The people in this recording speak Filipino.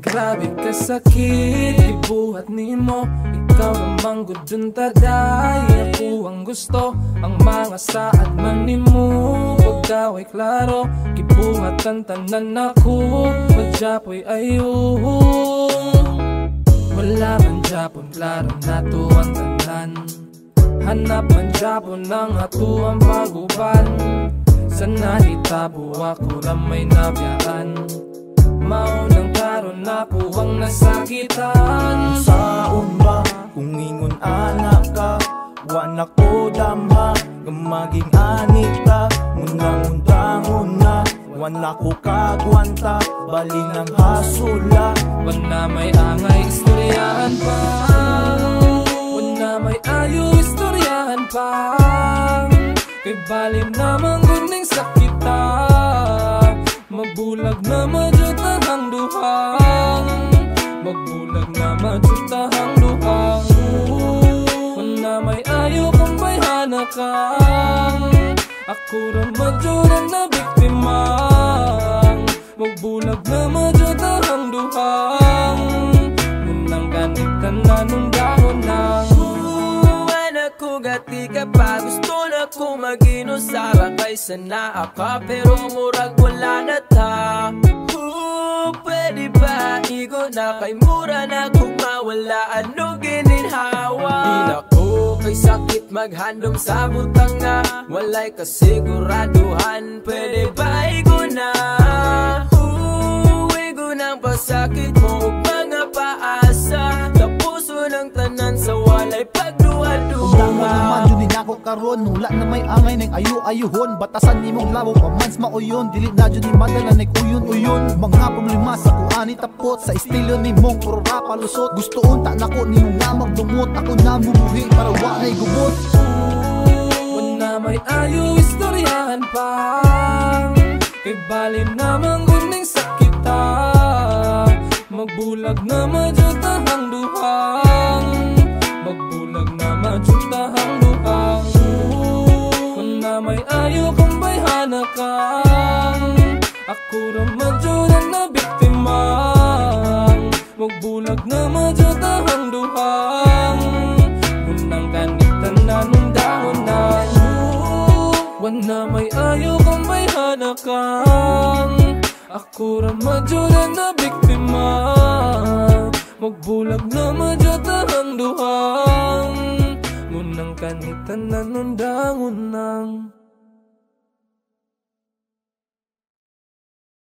Grabe ka sakit, ibuhat nimo. Ikaw namang gudun taday. Ako ang gusto, ang mga saad man nimo. Pagka ay klaro, gibuhat ang tanan ako. Madyapoy ayo, wala man dyapon klaro nato ang tanan. Hanap man dyapon ang ato ang paguban. Sana itabo ako ramay nabiyaan. Maunang karon ako ang nasakitan. Saon ba kung ingon anak ka, wana ko damha gamaging anit ka. Munang-undangon na wana ko kagwanta, bali ng hasula. Wana may angay istoryahan pa, wana may ayo istoryahan pa. Kay balim namang guning sakita, magbulag na madyutahang duhang. Magbulag na madyutahang duhang. Wala may ayaw kang bayhana ka. Ako rin madyuran na biktima. Magbulag na madyutahang duhang. Munang ganitan na nung dahon na. Anak ko gati ka pa, gusto na ko mag-inusara kaysa naa ka, pero murag wala na ta. Pwede ba igo na kay mura na kung mawala ano gininhawa. Di na ko kay sakit maghandom sa butang na walay kasiguraduhan. Pwede ba igo na, igo ng pasakit mo ug mga paasa. Tapuso ng tanan sa walay pagduwa-duwa. Naman yun din ako karon, nula na may angay ng ayu-ayuhon. Batasan nimong labo pa mans mauyon, dili na dyan ni madala ng uyon-uyon. Mga problema sa kuani tapot, sa estilo nimong puro rapa lusot. Gusto unta na ko nimong nga magdumot, ako na bumuhi para walay gubot. Wala may ayo istoryahan pa, kay balim namang guning sakita. Magbulag na madyutahang duhang. Magbulag na madyutahang duhang. Wala may ayaw kang bayhana ka. Ako rin madyuran na biktima. Magbulag na madyutahang duhang. Unang ganitan na nung dahon na. Wala may ayaw kang bayhana ka. Ako rin madyuran na biktima. Magbulag na madyutahang duhang. Munang kanitan na nung dangon nang.